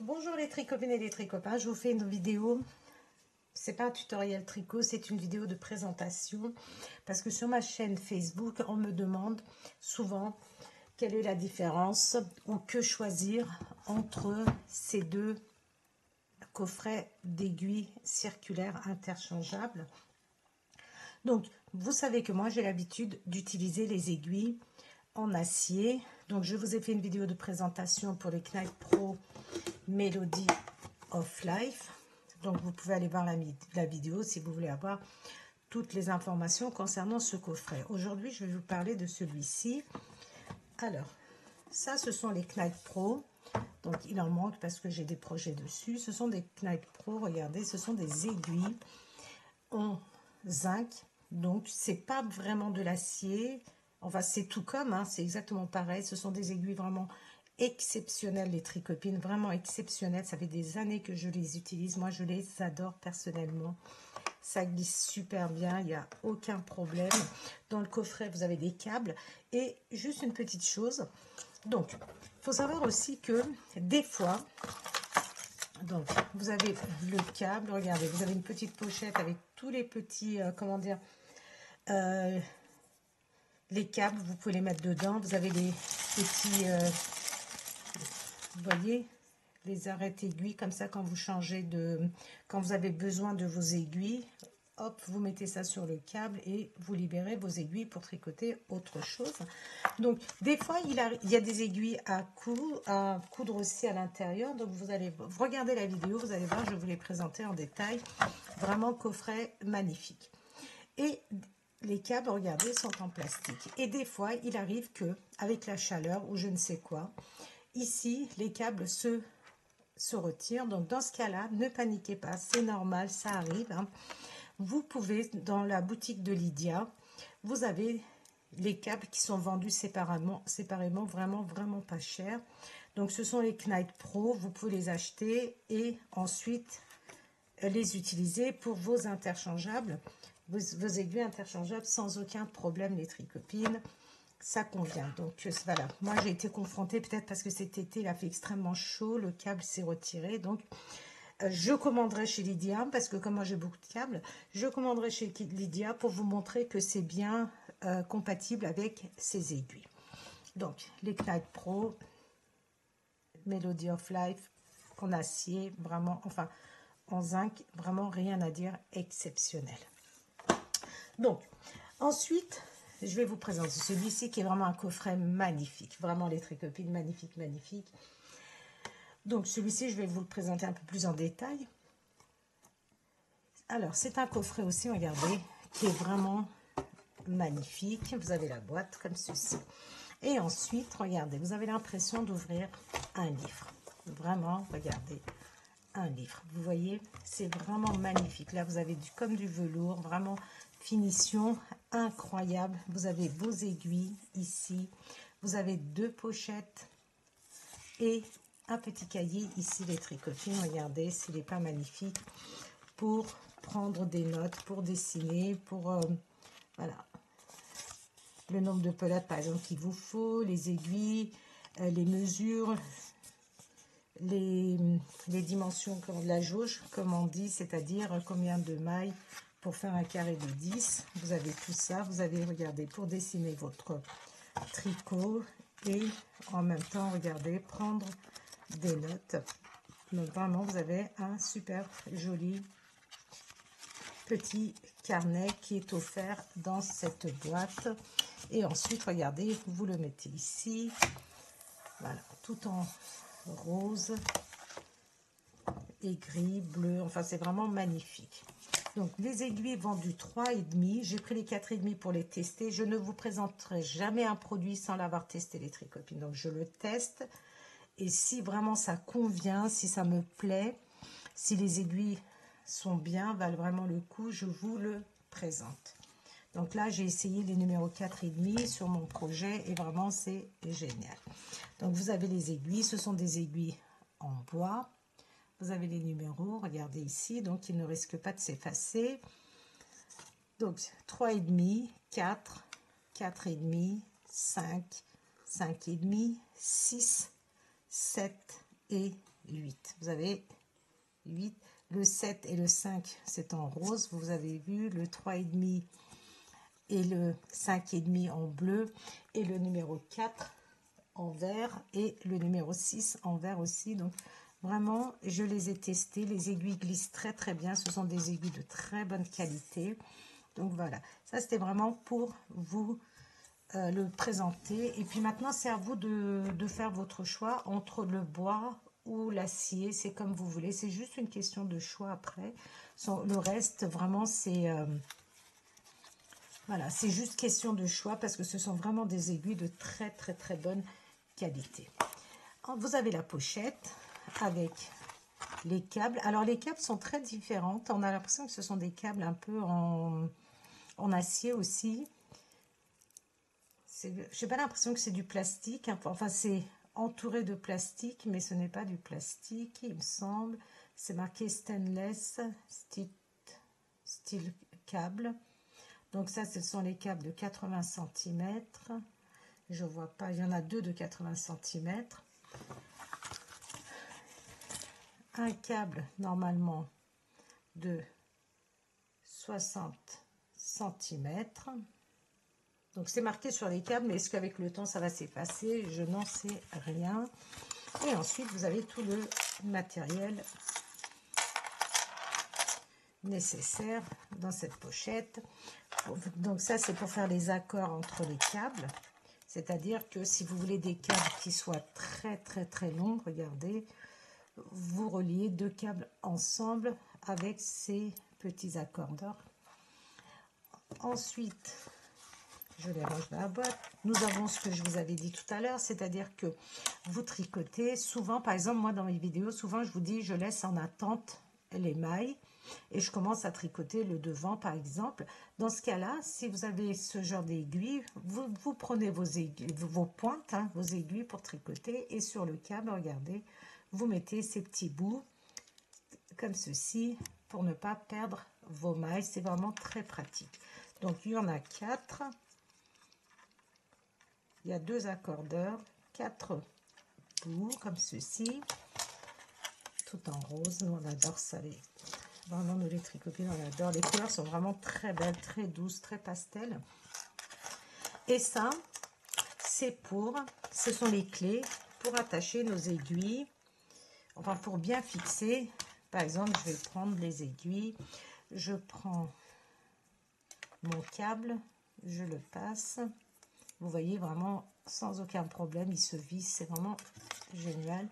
Bonjour les tricopines et les tricopains, je vous fais une vidéo, c'est pas un tutoriel tricot, c'est une vidéo de présentation parce que sur ma chaîne Facebook, on me demande souvent quelle est la différence ou que choisir entre ces deux coffrets d'aiguilles circulaires interchangeables. Donc, vous savez que moi j'ai l'habitude d'utiliser les aiguilles en acier. Donc, je vous ai fait une vidéo de présentation pour les Knight Pro Melody of Life. Donc, vous pouvez aller voir la vidéo si vous voulez avoir toutes les informations concernant ce coffret. Aujourd'hui, je vais vous parler de celui-ci. Alors, ça, ce sont les Knight Pro. Donc, il en manque parce que j'ai des projets dessus. Ce sont des Knight Pro, regardez, ce sont des aiguilles en zinc. Donc, c'est pas vraiment de l'acier. Enfin, c'est tout comme, hein, c'est exactement pareil. Ce sont des aiguilles vraiment exceptionnelles, les tricopines, vraiment exceptionnelles. Ça fait des années que je les utilise. Moi, je les adore personnellement. Ça glisse super bien, il n'y a aucun problème. Dans le coffret, vous avez des câbles. Et juste une petite chose. Donc, il faut savoir aussi que des fois, donc, vous avez le câble, regardez, vous avez une petite pochette avec tous les petits, comment dire, les câbles, vous pouvez les mettre dedans. Vous avez les petits, vous voyez, les arêtes aiguilles, comme ça, quand vous changez de, quand vous avez besoin de vos aiguilles, hop, vous mettez ça sur le câble et vous libérez vos aiguilles pour tricoter autre chose. Donc, des fois, il y a des aiguilles à coudre aussi à l'intérieur. Donc, vous allez regarder la vidéo, vous allez voir, je vais vous les présenter en détail. Vraiment, coffret magnifique. Et les câbles, regardez, sont en plastique. Et des fois, il arrive que, avec la chaleur ou je ne sais quoi, ici, les câbles se retirent. Donc, dans ce cas-là, ne paniquez pas, c'est normal, ça arrive, hein. Vous pouvez, dans la boutique de Lydia, vous avez les câbles qui sont vendus séparément, vraiment pas cher. Donc, ce sont les Knight Pro, vous pouvez les acheter et ensuite les utiliser pour vos interchangeables, vos aiguilles interchangeables sans aucun problème, les tricopines. Ça convient. Donc, voilà. Moi, j'ai été confrontée, peut-être parce que cet été, il a fait extrêmement chaud, le câble s'est retiré. Donc, je commanderai chez Lydia, parce que comme moi j'ai beaucoup de câbles, je commanderai chez Lydia pour vous montrer que c'est bien compatible avec ces aiguilles. Donc, les Knight Pro, Melody of Life, en acier, vraiment, enfin, en zinc, vraiment rien à dire, exceptionnel. Donc, ensuite, je vais vous présenter celui-ci qui est vraiment un coffret magnifique. Vraiment, les tricopines, magnifique, magnifique. Donc, celui-ci, je vais vous le présenter un peu plus en détail. Alors, c'est un coffret aussi, regardez, qui est vraiment magnifique. Vous avez la boîte comme ceci. Et ensuite, regardez, vous avez l'impression d'ouvrir un livre. Vraiment, regardez, un livre. Vous voyez, c'est vraiment magnifique. Là, vous avez comme du velours, vraiment finition incroyable. Vous avez vos aiguilles ici. Vous avez deux pochettes et un petit cahier ici, les tricopines. Regardez, s'il n'est pas magnifique, pour prendre des notes, pour dessiner, pour voilà, le nombre de pelotes par exemple qu'il vous faut, les aiguilles, les mesures, les dimensions de la jauge, comme on dit, c'est-à-dire combien de mailles pour faire un carré de 10. Vous avez tout ça, vous avez, regardé, pour dessiner votre tricot et en même temps, regardez, prendre des notes. Donc vraiment, vous avez un super joli petit carnet qui est offert dans cette boîte. Et ensuite, regardez, vous le mettez ici. Voilà, tout en rose et gris, bleu. Enfin, c'est vraiment magnifique. Donc, les aiguilles vendues 3,5. J'ai pris les 4,5 pour les tester. Je ne vous présenterai jamais un produit sans l'avoir testé, les tricopines. Donc, je le teste. Et si vraiment ça convient, si ça me plaît, si les aiguilles sont bien, valent vraiment le coup, je vous le présente. Donc là, j'ai essayé les numéros 4,5 sur mon projet et vraiment, c'est génial. Donc, vous avez les aiguilles. Ce sont des aiguilles en bois. Vous avez les numéros, regardez ici. Donc, ils ne risquent pas de s'effacer. Donc, 3,5, 4, 4,5, 5, 5,5, 6, 7 et 8. Vous avez 8. Le 7 et le 5, c'est en rose. Vous avez vu le 3,5 et le 5,5 en bleu. Et le numéro 4 en vert. Et le numéro 6 en vert aussi. Donc, vraiment, je les ai testés. Les aiguilles glissent très, très bien. Ce sont des aiguilles de très bonne qualité. Donc, voilà. Ça, c'était vraiment pour vous le présenter. Et puis maintenant, c'est à vous de faire votre choix entre le bois ou l'acier. C'est comme vous voulez. C'est juste une question de choix après. Le reste, vraiment, c'est... voilà, c'est juste question de choix parce que ce sont vraiment des aiguilles de très, très, très bonne qualité. Vous avez la pochette avec les câbles. Alors, les câbles sont très différentes. On a l'impression que ce sont des câbles un peu en acier aussi. Je n'ai pas l'impression que c'est du plastique. Enfin, c'est entouré de plastique, mais ce n'est pas du plastique, il me semble. C'est marqué stainless steel câble. Donc ça, ce sont les câbles de 80 cm. Je vois pas, il y en a deux de 80 cm. Un câble, normalement, de 60 cm. Donc, c'est marqué sur les câbles, mais est-ce qu'avec le temps, ça va s'effacer? Je n'en sais rien. Et ensuite, vous avez tout le matériel nécessaire dans cette pochette. Donc, ça, c'est pour faire les accords entre les câbles. C'est-à-dire que si vous voulez des câbles qui soient très, très, très longs, regardez, vous reliez deux câbles ensemble avec ces petits accordeurs. Ensuite, je les range dans la boîte. Nous avons ce que je vous avais dit tout à l'heure, c'est-à-dire que vous tricotez. Souvent, par exemple, moi dans mes vidéos, souvent je vous dis, je laisse en attente les mailles et je commence à tricoter le devant, par exemple. Dans ce cas-là, si vous avez ce genre d'aiguille, vous prenez vos aiguilles, vos pointes, hein, vos aiguilles pour tricoter et sur le câble, regardez, vous mettez ces petits bouts comme ceci pour ne pas perdre vos mailles. C'est vraiment très pratique. Donc, il y en a 4. Il y a 2 accordeurs, 4 bouts comme ceci, tout en rose. Nous, on adore ça. Vraiment, nous les tricopines, on adore. Les couleurs sont vraiment très belles, très douces, très pastel. Et ça, ce sont les clés pour attacher nos aiguilles. Enfin, pour bien fixer. Par exemple, je vais prendre les aiguilles. Je prends mon câble, je le passe. Vous voyez, vraiment, sans aucun problème, il se visse. C'est vraiment génial.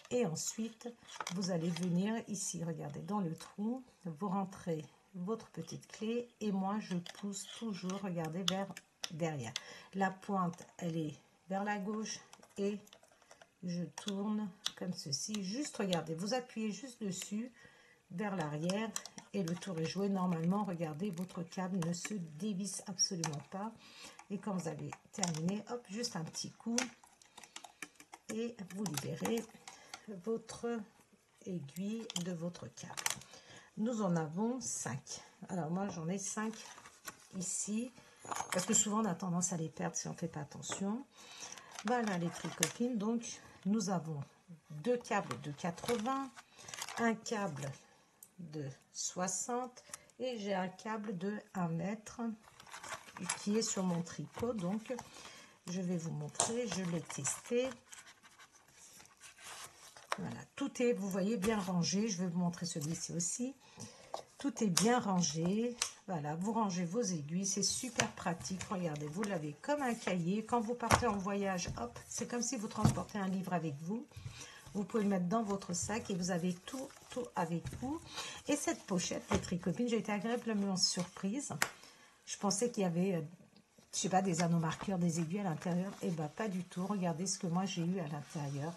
Et ensuite, vous allez venir ici, regardez, dans le trou, vous rentrez votre petite clé et moi, je pousse toujours, regardez, vers derrière. La pointe, elle est vers la gauche et je tourne comme ceci. Juste, regardez, vous appuyez juste dessus vers l'arrière et le tour est joué. Normalement, regardez, votre câble ne se dévisse absolument pas. Et quand vous avez terminé, hop, juste un petit coup et vous libérez votre aiguille de votre câble. Nous en avons 5. Alors moi, j'en ai 5 ici parce que souvent on a tendance à les perdre si on ne fait pas attention. Voilà les tricopines. Donc, nous avons 2 câbles de 80, un câble de 60 et j'ai un câble de 1 mètre qui est sur mon tricot. Donc, je vais vous montrer, je l'ai testé. Voilà, tout est, vous voyez, bien rangé. Je vais vous montrer celui-ci aussi. Tout est bien rangé. Voilà, vous rangez vos aiguilles. C'est super pratique. Regardez, vous l'avez comme un cahier. Quand vous partez en voyage, hop, c'est comme si vous transportez un livre avec vous. Vous pouvez le mettre dans votre sac et vous avez tout avec vous. Et cette pochette, les tricopines, j'ai été agréablement surprise. Je pensais qu'il y avait, je sais pas, des anneaux marqueurs, des aiguilles à l'intérieur. Et bien, pas du tout. Regardez ce que moi j'ai eu à l'intérieur.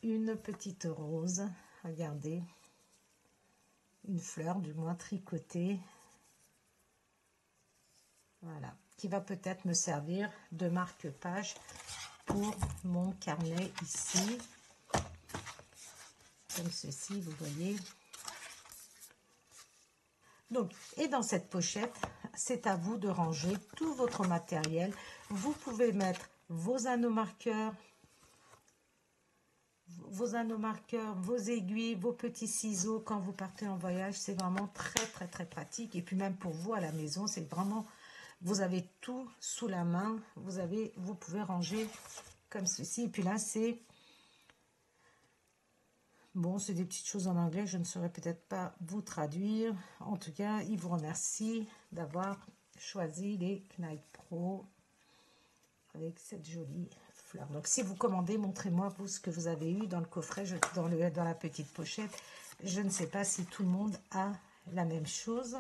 Une petite rose, regardez, une fleur du moins tricotée, voilà, qui va peut-être me servir de marque-page pour mon carnet ici, comme ceci, vous voyez. Donc, et dans cette pochette, c'est à vous de ranger tout votre matériel. Vous pouvez mettre vos anneaux marqueurs, vos anneaux marqueurs, vos aiguilles, vos petits ciseaux quand vous partez en voyage. C'est vraiment très, très, très pratique. Et puis même pour vous à la maison, c'est vraiment, vous avez tout sous la main. Vous pouvez ranger comme ceci. Et puis là, c'est, bon, c'est des petites choses en anglais. Je ne saurais peut-être pas vous traduire. En tout cas, il vous remercie d'avoir choisi les Knite Pro avec cette jolie fleur. Donc si vous commandez, montrez-moi vous ce que vous avez eu dans le coffret, dans la petite pochette. Je ne sais pas si tout le monde a la même chose.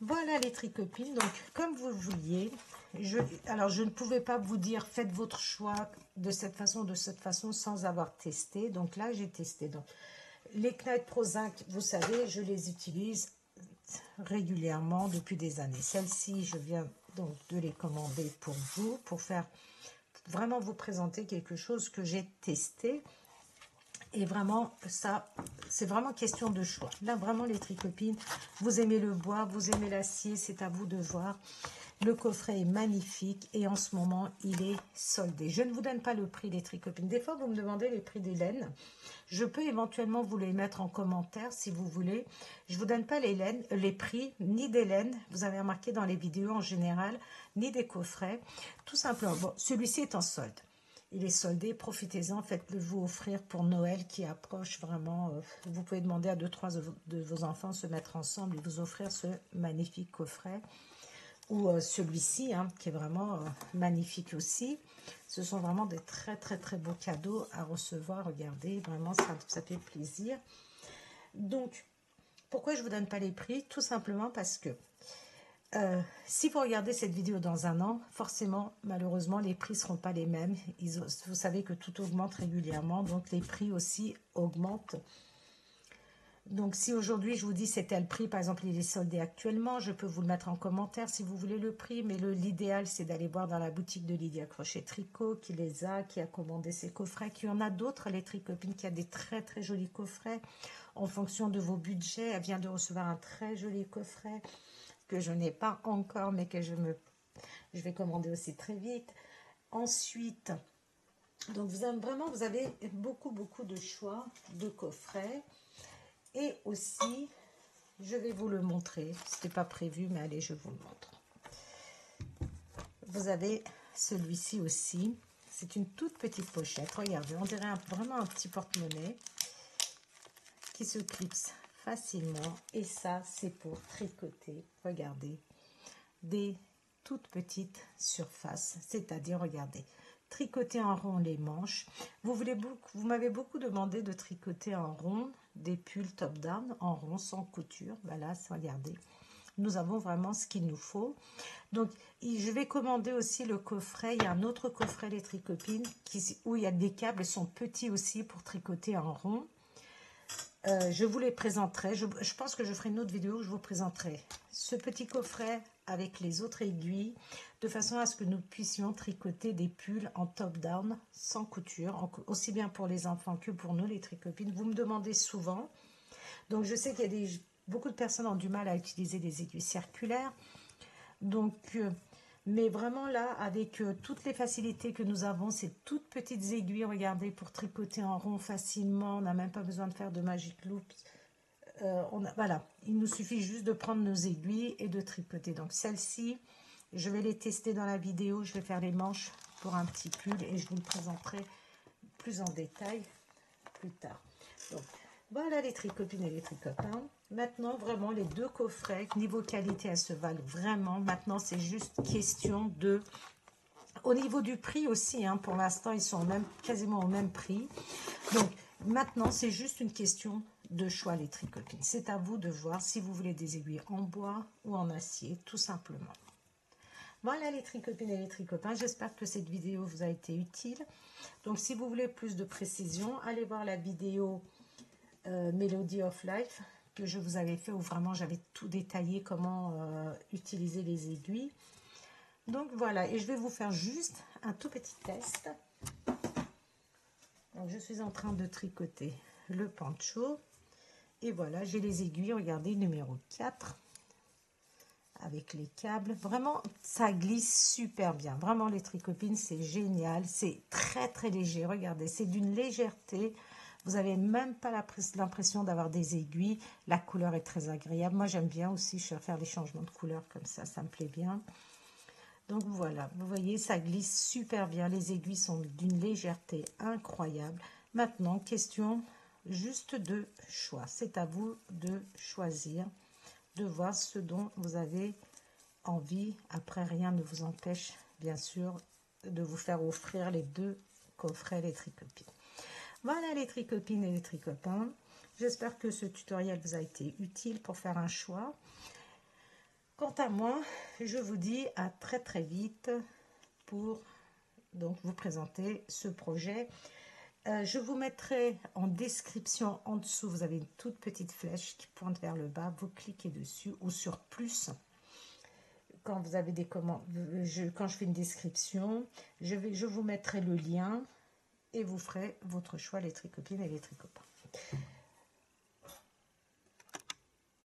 Voilà les tricopines. Donc comme vous vouliez, alors je ne pouvais pas vous dire faites votre choix de cette façon sans avoir testé. Donc là j'ai testé. Donc les Knite Pro Zinc, vous savez, je les utilise régulièrement depuis des années. Celles-ci, je viens donc de les commander pour vous, pour vraiment vous présenter quelque chose que j'ai testé. Et vraiment, ça, c'est vraiment question de choix. Là, vraiment, les tricopines, vous aimez le bois, vous aimez l'acier, c'est à vous de voir. Le coffret est magnifique et en ce moment, il est soldé. Je ne vous donne pas le prix des tricopines. Des fois, vous me demandez les prix des laines. Je peux éventuellement vous les mettre en commentaire si vous voulez. Je ne vous donne pas les prix, ni des laines, vous avez remarqué dans les vidéos en général, ni des coffrets. Tout simplement, bon, celui-ci est en solde. Il est soldé, profitez-en, faites-le vous offrir pour Noël qui approche vraiment. Vous pouvez demander à 2-3 de vos enfants de se mettre ensemble et vous offrir ce magnifique coffret. Ou celui-ci, hein, qui est vraiment magnifique aussi. Ce sont vraiment des très très très beaux cadeaux à recevoir. Regardez, vraiment ça fait plaisir. Donc, pourquoi je ne vous donne pas les prix? Tout simplement parce que si vous regardez cette vidéo dans un an, forcément, malheureusement, les prix ne seront pas les mêmes. Vous savez que tout augmente régulièrement, donc les prix aussi augmentent. Donc, si aujourd'hui, je vous dis c'est tel prix, par exemple, il est soldé actuellement, je peux vous le mettre en commentaire si vous voulez le prix, mais l'idéal, c'est d'aller voir dans la boutique de Lydia Crochet Tricot, qui les a, qui a commandé ces coffrets, qui en a d'autres, les tricopines, qui a des très, très jolis coffrets, en fonction de vos budgets. Elle vient de recevoir un très joli coffret, que je n'ai pas encore, mais que je vais commander aussi très vite. Ensuite, donc vous avez beaucoup, beaucoup de choix de coffrets. Et aussi, je vais vous le montrer. Ce n'était pas prévu, mais allez, je vous le montre. Vous avez celui-ci aussi. C'est une toute petite pochette. Regardez, on dirait vraiment un petit porte-monnaie qui se clipse facilement. Et ça, c'est pour tricoter. Regardez, des toutes petites surfaces. C'est-à-dire, regardez, tricoter en rond les manches. Vous m'avez beaucoup demandé de tricoter en rond des pulls top-down en rond sans couture. Voilà, regardez. Nous avons vraiment ce qu'il nous faut. Donc, je vais commander aussi le coffret. Il y a un autre coffret, les tricopines, où il y a des câbles, sont petits aussi pour tricoter en rond. Je vous les présenterai. Je pense que je ferai une autre vidéo où je vous présenterai ce petit coffret avec les autres aiguilles, de façon à ce que nous puissions tricoter des pulls en top-down, sans couture, aussi bien pour les enfants que pour nous, les tricopines. Vous me demandez souvent. Donc, je sais qu'il y a beaucoup de personnes ont du mal à utiliser des aiguilles circulaires. Donc, mais vraiment là, avec toutes les facilités que nous avons, ces toutes petites aiguilles, regardez, pour tricoter en rond facilement. On n'a même pas besoin de faire de magic loops. Voilà, il nous suffit juste de prendre nos aiguilles et de tricoter. Donc celles-ci, je vais les tester dans la vidéo. Je vais faire les manches pour un petit pull et je vous le présenterai plus en détail plus tard. Donc voilà les tricopines et les tricopains. Maintenant, vraiment, les deux coffrets, niveau qualité, elles se valent vraiment. Maintenant, c'est juste question de... Au niveau du prix aussi, hein, pour l'instant, ils sont quasiment au même prix. Donc, maintenant, c'est juste une question de choix, les tricopines. C'est à vous de voir si vous voulez des aiguilles en bois ou en acier, tout simplement. Voilà les tricopines et les tricopains. J'espère que cette vidéo vous a été utile. Donc, si vous voulez plus de précision, allez voir la vidéo Melody of Life que je vous avais fait, où vraiment j'avais tout détaillé, comment utiliser les aiguilles. Donc voilà, et je vais vous faire juste un tout petit test. Donc je suis en train de tricoter le pancho et voilà, j'ai les aiguilles, regardez, numéro 4 avec les câbles. Vraiment, ça glisse super bien. Vraiment, les tricopines, c'est génial. C'est très, très léger. Regardez, c'est d'une légèreté. Vous n'avez même pas l'impression d'avoir des aiguilles. La couleur est très agréable. Moi, j'aime bien aussi faire les changements de couleur comme ça me plaît bien. Donc voilà, vous voyez, ça glisse super bien. Les aiguilles sont d'une légèreté incroyable. Maintenant, question juste de choix. C'est à vous de choisir, de voir ce dont vous avez envie. Après, rien ne vous empêche, bien sûr, de vous faire offrir les 2 coffrets les tricopines. Voilà les tricopines et les tricopains. J'espère que ce tutoriel vous a été utile pour faire un choix. Quant à moi, je vous dis à très très vite pour donc vous présenter ce projet. Je vous mettrai en description en dessous, vous avez une toute petite flèche qui pointe vers le bas, vous cliquez dessus ou sur plus. Quand vous avez des commandes, quand je fais une description, je vous mettrai le lien et vous ferez votre choix, les tricopines et les tricopains.